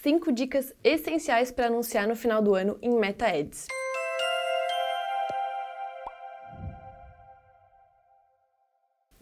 5 dicas essenciais para anunciar no final do ano em Meta Ads.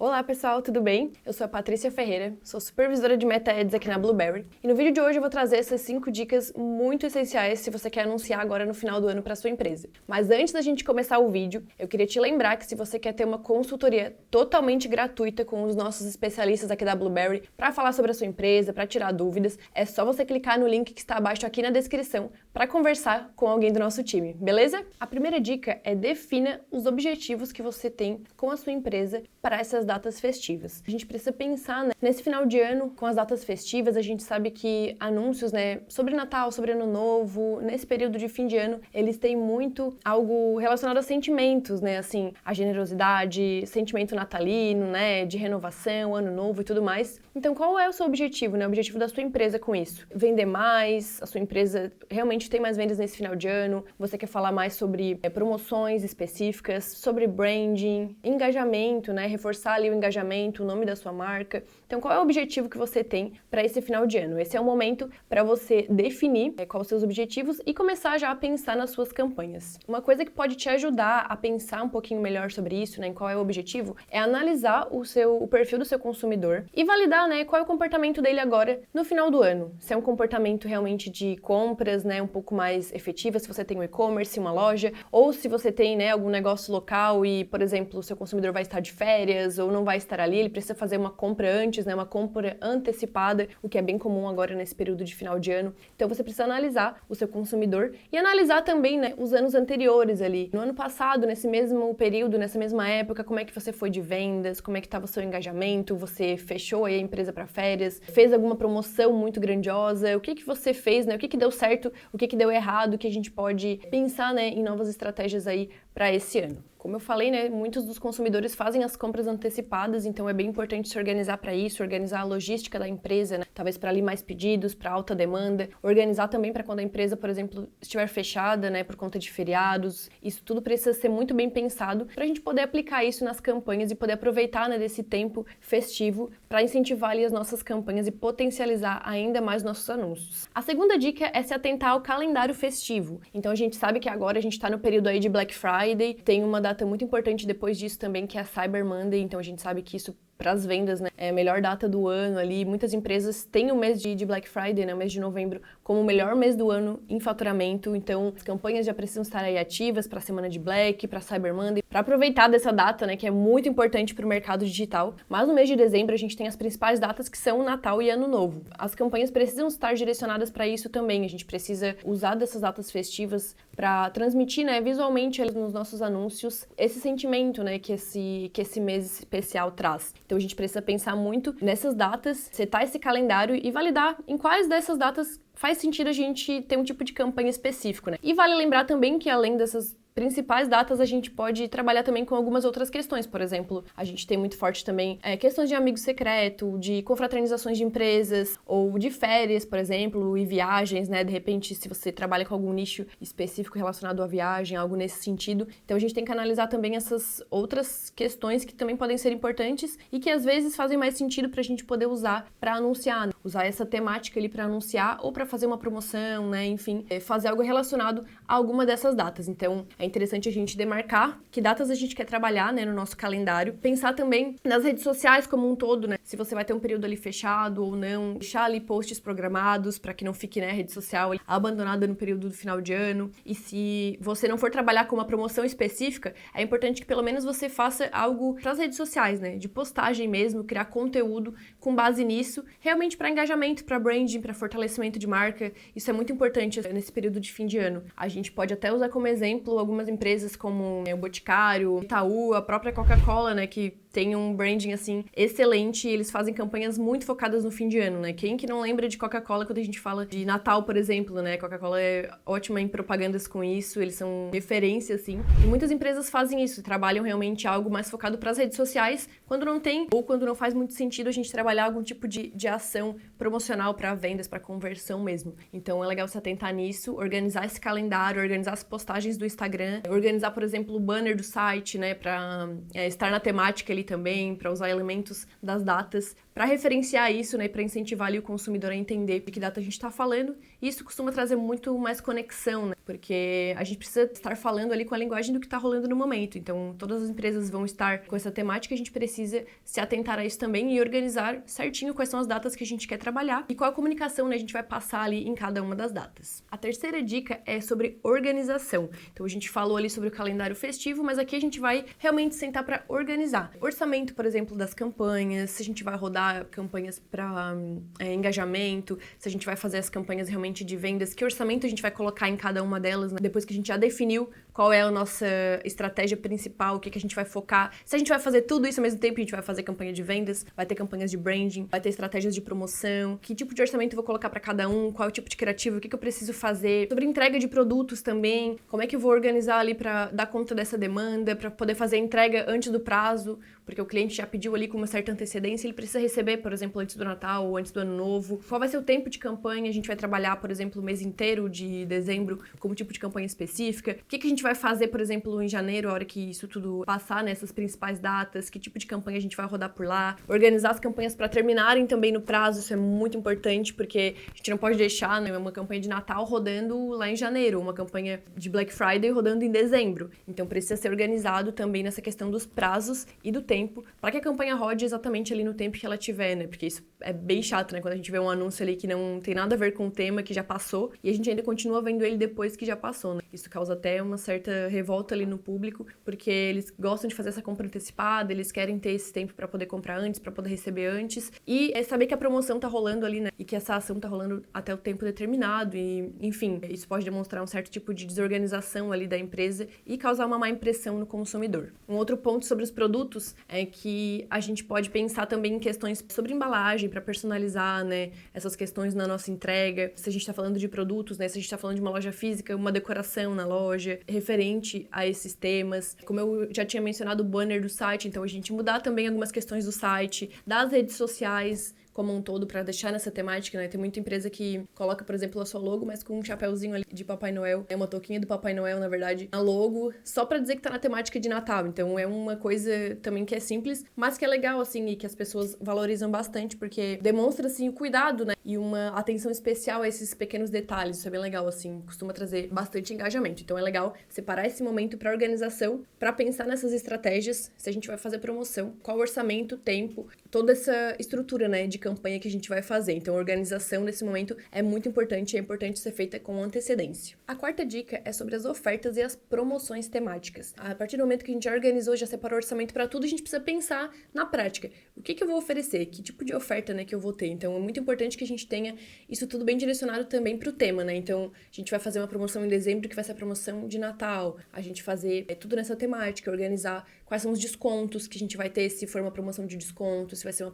Olá pessoal, tudo bem? Eu sou a Patrícia Ferreira, sou supervisora de Meta Ads aqui na Blueberry e no vídeo de hoje eu vou trazer essas 5 dicas muito essenciais se você quer anunciar agora no final do ano para sua empresa. Mas antes da gente começar o vídeo, eu queria te lembrar que se você quer ter uma consultoria totalmente gratuita com os nossos especialistas aqui da Blueberry para falar sobre a sua empresa, para tirar dúvidas, é só você clicar no link que está abaixo aqui na descrição para conversar com alguém do nosso time, beleza? A primeira dica é defina os objetivos que você tem com a sua empresa para essas datas festivas. A gente precisa pensar, nesse final de ano, com as datas festivas, a gente sabe que anúncios, sobre Natal, sobre Ano Novo, nesse período de fim de ano, eles têm muito algo relacionado a sentimentos, assim, a generosidade, sentimento natalino, de renovação, Ano Novo e tudo mais. Então, qual é o seu objetivo, o objetivo da sua empresa com isso? Vender mais? A sua empresa realmente tem mais vendas nesse final de ano? Você quer falar mais sobre promoções específicas, sobre branding, engajamento, reforçar ali o engajamento, o nome da sua marca. Então, qual é o objetivo que você tem para esse final de ano? Esse é o momento para você definir quais os seus objetivos e começar já a pensar nas suas campanhas. Uma coisa que pode te ajudar a pensar um pouquinho melhor sobre isso, em qual é o objetivo, é analisar o perfil do seu consumidor e validar, qual é o comportamento dele agora no final do ano. Se é um comportamento realmente de compras, um pouco mais efetiva, se você tem um e-commerce, uma loja, ou se você tem, algum negócio local e, por exemplo, o seu consumidor vai estar de férias ou não vai estar ali, ele precisa fazer uma compra antes, uma compra antecipada, o que é bem comum agora nesse período de final de ano. Então você precisa analisar o seu consumidor e analisar também, os anos anteriores ali. No ano passado, nesse mesmo período, nessa mesma época, como é que você foi de vendas, como é que estava o seu engajamento, você fechou aí a empresa para férias, fez alguma promoção muito grandiosa, o que você fez, o que deu certo, o que deu errado, que a gente pode pensar, em novas estratégias aí para esse ano. Como eu falei, muitos dos consumidores fazem as compras antecipadas, então é bem importante se organizar para isso, organizar a logística da empresa, talvez para ali mais pedidos, para alta demanda, organizar também para quando a empresa, por exemplo, estiver fechada, por conta de feriados. Isso tudo precisa ser muito bem pensado para a gente poder aplicar isso nas campanhas e poder aproveitar, desse tempo festivo para incentivar ali as nossas campanhas e potencializar ainda mais nossos anúncios. A segunda dica é se atentar ao calendário festivo. Então a gente sabe que agora a gente está no período aí de Black Friday, tem uma data muito importante depois disso também, que é a Cyber Monday, então a gente sabe que isso para as vendas, é a melhor data do ano ali. Muitas empresas têm o mês de Black Friday, o mês de novembro, como o melhor mês do ano em faturamento. Então, as campanhas já precisam estar aí ativas para a semana de Black, para a Cyber Monday, para aproveitar dessa data, que é muito importante para o mercado digital. Mas no mês de dezembro, a gente tem as principais datas que são Natal e Ano Novo. As campanhas precisam estar direcionadas para isso também. A gente precisa usar dessas datas festivas para transmitir, visualmente nos nossos anúncios esse sentimento, que esse mês especial traz. Então a gente precisa pensar muito nessas datas, setar esse calendário e validar em quais dessas datas faz sentido a gente ter um tipo de campanha específico, E vale lembrar também que além dessas principais datas, a gente pode trabalhar também com algumas outras questões. Por exemplo, a gente tem muito forte também questões de amigo secreto, de confraternizações de empresas, ou de férias, por exemplo, e viagens, De repente, se você trabalha com algum nicho específico relacionado à viagem, algo nesse sentido. Então, a gente tem que analisar também essas outras questões que também podem ser importantes e que, às vezes, fazem mais sentido para a gente poder usar para anunciar. Usar essa temática ali para anunciar ou para fazer uma promoção, Enfim, fazer algo relacionado a alguma dessas datas. Então, é interessante a gente demarcar que datas a gente quer trabalhar, no nosso calendário. Pensar também nas redes sociais como um todo, Se você vai ter um período ali fechado ou não. Deixar ali posts programados para que não fique, a rede social abandonada no período do final de ano. E se você não for trabalhar com uma promoção específica, é importante que pelo menos você faça algo para as redes sociais, De postagem mesmo, criar conteúdo com base nisso, realmente para engajamento, para branding, para fortalecimento de marca. Isso é muito importante nesse período de fim de ano. A gente pode até usar como exemplo algumas empresas como o Boticário, Itaú, a própria Coca-Cola, que tem um branding, excelente, e eles fazem campanhas muito focadas no fim de ano, Quem que não lembra de Coca-Cola quando a gente fala de Natal, por exemplo, Coca-Cola é ótima em propagandas com isso, eles são referência, E muitas empresas fazem isso, trabalham realmente algo mais focado para as redes sociais, quando não tem, ou quando não faz muito sentido a gente trabalhar algum tipo de ação promocional para vendas, para conversão mesmo. Então, é legal se atentar nisso, organizar esse calendário, organizar as postagens do Instagram, organizar, por exemplo, o banner do site, para estar na temática ali também, para usar elementos das datas, para referenciar isso, né, para incentivar ali o consumidor a entender de que data a gente está falando. E isso costuma trazer muito mais conexão, né, porque a gente precisa estar falando ali com a linguagem do que está rolando no momento. Então, todas as empresas vão estar com essa temática, a gente precisa se atentar a isso também e organizar certinho quais são as datas que a gente quer trabalhar e qual a comunicação, né, a gente vai passar ali em cada uma das datas. A terceira dica é sobre organização. Então, a gente falou ali sobre o calendário festivo, mas aqui a gente vai realmente sentar para organizar. Orçamento, por exemplo, das campanhas, se a gente vai rodar campanhas para engajamento, se a gente vai fazer as campanhas realmente de vendas, que orçamento a gente vai colocar em cada uma delas, né? Depois que a gente já definiu qual é a nossa estratégia principal, o que a gente vai focar. Se a gente vai fazer tudo isso ao mesmo tempo, a gente vai fazer campanha de vendas, vai ter campanhas de branding, vai ter estratégias de promoção, que tipo de orçamento eu vou colocar para cada um, qual é o tipo de criativo, o que eu preciso fazer. Sobre entrega de produtos também, como é que eu vou organizar ali para dar conta dessa demanda, para poder fazer a entrega antes do prazo, porque o cliente já pediu ali com uma certa antecedência, ele precisa receber, por exemplo, antes do Natal ou antes do Ano Novo. Qual vai ser o tempo de campanha? A gente vai trabalhar, por exemplo, o mês inteiro de dezembro como tipo de campanha específica. O que a gente vai fazer, por exemplo, em janeiro, a hora que isso tudo passar nessas principais datas? Que tipo de campanha a gente vai rodar por lá? Organizar as campanhas para terminarem também no prazo, isso é muito importante, porque a gente não pode deixar, né, uma campanha de Natal rodando lá em janeiro, uma campanha de Black Friday rodando em dezembro. Então precisa ser organizado também nessa questão dos prazos e do tempo, para que a campanha rode exatamente ali no tempo que ela tiver, né? Porque isso é bem chato, né? Quando a gente vê um anúncio ali que não tem nada a ver com o tema, que já passou, e a gente ainda continua vendo ele depois que já passou, né? Isso causa até uma certa revolta ali no público, porque eles gostam de fazer essa compra antecipada, eles querem ter esse tempo para poder comprar antes, para poder receber antes, e é saber que a promoção tá rolando ali, né? E que essa ação tá rolando até o tempo determinado, e enfim, isso pode demonstrar um certo tipo de desorganização ali da empresa e causar uma má impressão no consumidor. Um outro ponto sobre os produtos é que a gente pode pensar também em questões sobre embalagem para personalizar, né, essas questões na nossa entrega. Se a gente está falando de produtos, né, se a gente está falando de uma loja física, uma decoração na loja referente a esses temas. Como eu já tinha mencionado, o banner do site, então a gente mudar também algumas questões do site, das redes sociais como um todo, para deixar nessa temática, né? Tem muita empresa que coloca, por exemplo, a sua logo, mas com um chapéuzinho ali de Papai Noel, é uma touquinha do Papai Noel, na verdade, na logo, só para dizer que tá na temática de Natal. Então é uma coisa também que é simples, mas que é legal, assim, e que as pessoas valorizam bastante, porque demonstra, assim, o cuidado, né? E uma atenção especial a esses pequenos detalhes. Isso é bem legal, assim, costuma trazer bastante engajamento. Então é legal separar esse momento para organização, para pensar nessas estratégias, se a gente vai fazer promoção, qual orçamento, tempo, toda essa estrutura, né, de campanha que a gente vai fazer. Então, a organização nesse momento é muito importante e é importante ser feita com antecedência. A quarta dica é sobre as ofertas e as promoções temáticas. A partir do momento que a gente já organizou, já separou o orçamento para tudo, a gente precisa pensar na prática. O que eu vou oferecer? Que tipo de oferta, né, que eu vou ter? Então, é muito importante que a gente tenha isso tudo bem direcionado também para o tema, né? Então, a gente vai fazer uma promoção em dezembro, que vai ser a promoção de Natal. A gente fazer tudo nessa temática, organizar quais são os descontos que a gente vai ter, se for uma promoção de desconto, se vai ser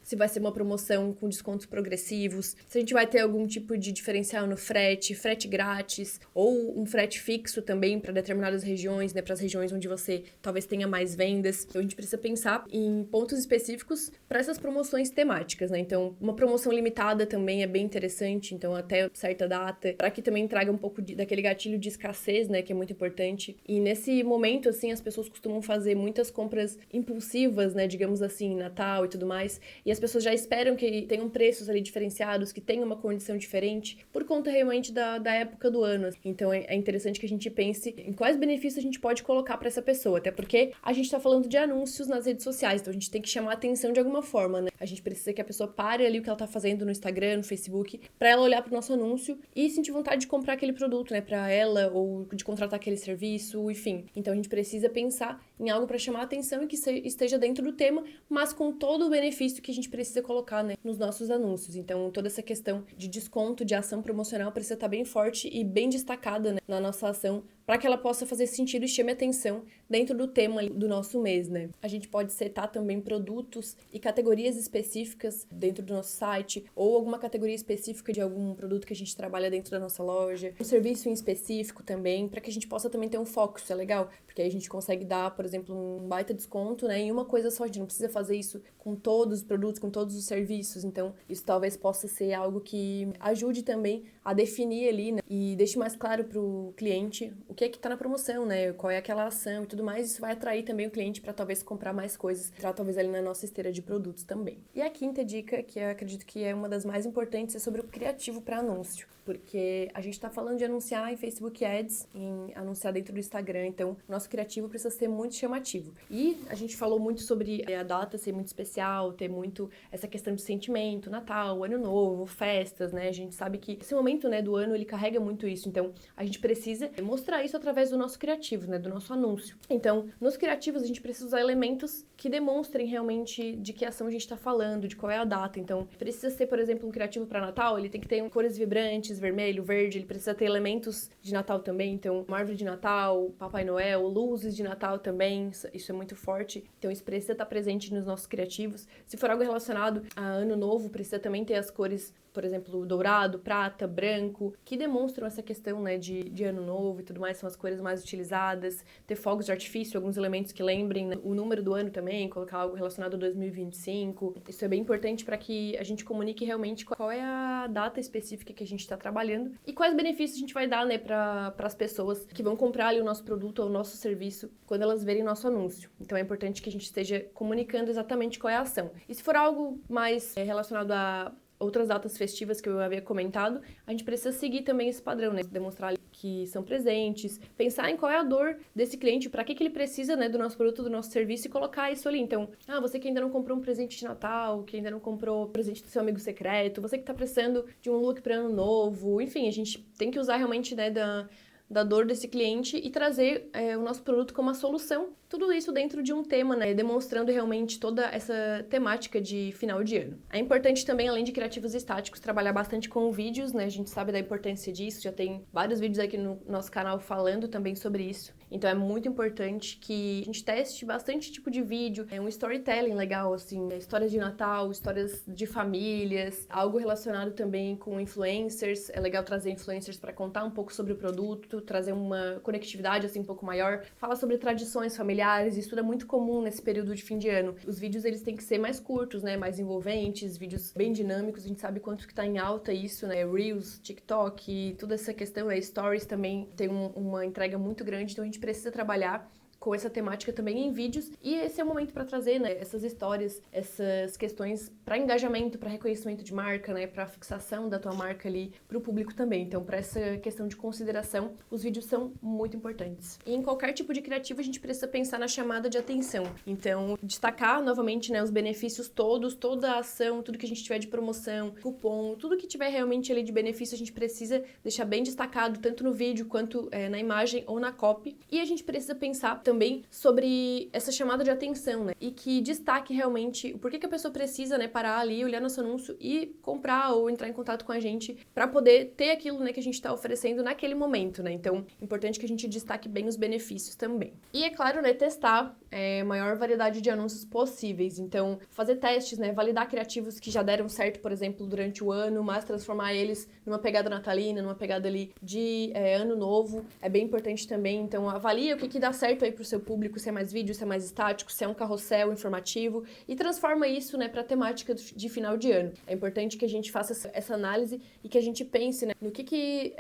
se vai ser uma promoção com descontos progressivos, se a gente vai ter algum tipo de diferencial no frete grátis, ou um frete fixo também para determinadas regiões, né, para as regiões onde você talvez tenha mais vendas. Então a gente precisa pensar em pontos específicos para essas promoções temáticas, né? Então, uma promoção limitada também é bem interessante, então até certa data, para que também traga um pouco daquele gatilho de escassez, né, que é muito importante. E nesse momento, assim, as pessoas costumam fazer muitas compras impulsivas, né, digamos assim, Natal e tudo mais, e as pessoas já esperam que tenham preços ali diferenciados, que tenham uma condição diferente, por conta realmente da época do ano. Então é interessante que a gente pense em quais benefícios a gente pode colocar para essa pessoa, até porque a gente tá falando de anúncios nas redes sociais, então a gente tem que chamar a atenção de alguma forma, né? A gente precisa que a pessoa pare ali o que ela tá fazendo no Instagram, no Facebook, para ela olhar pro nosso anúncio e sentir vontade de comprar aquele produto, né, para ela, ou de contratar aquele serviço, enfim. Então a gente precisa pensar em algo para chamar a atenção e que esteja dentro do tema, mas com todo o benefício que a gente precisa colocar, né, nos nossos anúncios. Então, toda essa questão de desconto, de ação promocional precisa estar bem forte e bem destacada, né, na nossa ação, para que ela possa fazer sentido e chame atenção dentro do tema do nosso mês, né? A gente pode setar também produtos e categorias específicas dentro do nosso site, ou alguma categoria específica de algum produto que a gente trabalha dentro da nossa loja, um serviço em específico também, para que a gente possa também ter um foco. Isso é legal, porque aí a gente consegue dar, por exemplo, um baita desconto, né, em uma coisa só. A gente não precisa fazer isso com todos os produtos, com todos os serviços. Então, isso talvez possa ser algo que ajude também a definir ali, né, e deixe mais claro para o cliente o que é que tá na promoção, né? Qual é aquela ação e tudo mais. Isso vai atrair também o cliente para talvez comprar mais coisas, entrar talvez ali na nossa esteira de produtos também. E a quinta dica, que eu acredito que é uma das mais importantes, é sobre o criativo para anúncio. Porque a gente tá falando de anunciar em Facebook Ads, em anunciar dentro do Instagram, então o nosso criativo precisa ser muito chamativo. E a gente falou muito sobre a data ser muito especial, ter muito essa questão de sentimento, Natal, Ano Novo, festas, né? A gente sabe que esse momento, né, do ano, ele carrega muito isso, então a gente precisa mostrar isso através do nosso criativo, né, do nosso anúncio. Então, nos criativos a gente precisa usar elementos que demonstrem realmente de que ação a gente tá falando, de qual é a data. Então, precisa ser, por exemplo, um criativo para Natal, ele tem que ter cores vibrantes, vermelho, verde, ele precisa ter elementos de Natal também, então uma árvore de Natal, Papai Noel, luzes de Natal também, isso é muito forte, então isso precisa estar presente nos nossos criativos. Se for algo relacionado a Ano Novo, precisa também ter as cores, por exemplo, dourado, prata, branco, que demonstram essa questão, né, de Ano Novo e tudo mais, são as cores mais utilizadas. Ter fogos de artifício, alguns elementos que lembrem, né, o número do ano também, colocar algo relacionado a 2025. Isso é bem importante para que a gente comunique realmente qual é a data específica que a gente está trabalhando e quais benefícios a gente vai dar, né, para as pessoas que vão comprar ali o nosso produto ou o nosso serviço quando elas verem nosso anúncio. Então é importante que a gente esteja comunicando exatamente qual é a ação. E se for algo mais relacionado a outras datas festivas que eu havia comentado, a gente precisa seguir também esse padrão, né? Demonstrar que são presentes, pensar em qual é a dor desse cliente, para que ele precisa, né, do nosso produto, do nosso serviço e colocar isso ali. Então, você que ainda não comprou um presente de Natal, que ainda não comprou presente do seu amigo secreto, você que tá precisando de um look para Ano Novo, enfim, a gente tem que usar realmente, né, da dor desse cliente e trazer o nosso produto como uma solução. Tudo isso dentro de um tema, né? Demonstrando realmente toda essa temática de final de ano. É importante também, além de criativos estáticos, trabalhar bastante com vídeos, né? A gente sabe da importância disso, já tem vários vídeos aqui no nosso canal falando também sobre isso. Então é muito importante que a gente teste bastante tipo de vídeo, um storytelling legal, assim, histórias de Natal, histórias de famílias, algo relacionado também com influencers. É legal trazer influencers para contar um pouco sobre o produto, trazer uma conectividade assim um pouco maior. Fala sobre tradições familiares, isso é muito comum nesse período de fim de ano. Os vídeos eles têm que ser mais curtos, né, mais envolventes, vídeos bem dinâmicos. A gente sabe quanto que tá em alta isso, né, Reels, TikTok, toda essa questão, Stories também tem uma entrega muito grande, então a gente precisa trabalhar com essa temática também em vídeos, e esse é o momento para trazer, né, essas histórias, essas questões para engajamento, para reconhecimento de marca, né, para fixação da tua marca ali para o público também. Então, para essa questão de consideração, os vídeos são muito importantes. E em qualquer tipo de criativo, a gente precisa pensar na chamada de atenção. Então, destacar novamente, né, os benefícios todos, toda a ação, tudo que a gente tiver de promoção, cupom, tudo que tiver realmente ali de benefício, a gente precisa deixar bem destacado, tanto no vídeo quanto na imagem ou na copy. E a gente precisa pensar também sobre essa chamada de atenção, né? E que destaque realmente o porquê que a pessoa precisa, né, parar ali, olhar nosso anúncio e comprar ou entrar em contato com a gente para poder ter aquilo, né, que a gente está oferecendo naquele momento, né? Então, é importante que a gente destaque bem os benefícios também. E, é claro, né, testar a maior variedade de anúncios possíveis. Então, fazer testes, né, validar criativos que já deram certo, por exemplo, durante o ano, mas transformar eles numa pegada natalina, numa pegada ali de ano novo. É bem importante também. Então, avalia o que dá certo aí pro seu público, se é mais vídeo, se é mais estático, se é um carrossel informativo, e transforma isso, né, para temática de final de ano. É importante que a gente faça essa análise e que a gente pense, né, no que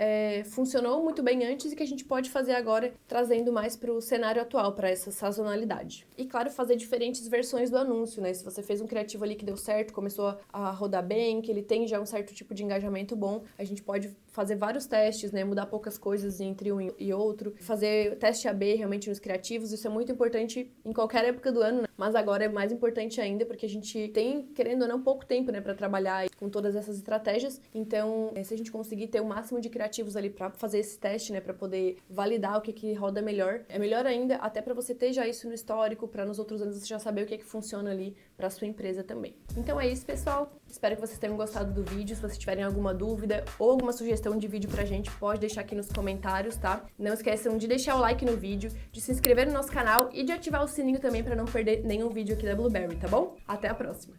funcionou muito bem antes e que a gente pode fazer agora, trazendo mais para o cenário atual, para essa sazonalidade. E, claro, fazer diferentes versões do anúncio, né? Se você fez um criativo ali que deu certo, começou a rodar bem, que ele tem já um certo tipo de engajamento bom, a gente pode fazer vários testes, né, mudar poucas coisas entre um e outro, fazer teste AB realmente nos criativos. Isso é muito importante em qualquer época do ano, né? Mas agora é mais importante ainda porque a gente tem, querendo ou não, pouco tempo, né, para trabalhar com todas essas estratégias. Então, se a gente conseguir ter o máximo de criativos ali para fazer esse teste, né, para poder validar o que roda melhor, é melhor ainda, até para você ter já isso no histórico, para nos outros anos você já saber o que funciona ali para sua empresa também. Então é isso, pessoal. Espero que vocês tenham gostado do vídeo. Se vocês tiverem alguma dúvida ou alguma sugestão de vídeo pra gente, pode deixar aqui nos comentários, tá? Não esqueçam de deixar o like no vídeo, de se inscrever no nosso canal e de ativar o sininho também para não perder nenhum vídeo aqui da Blueberry, tá bom? Até a próxima!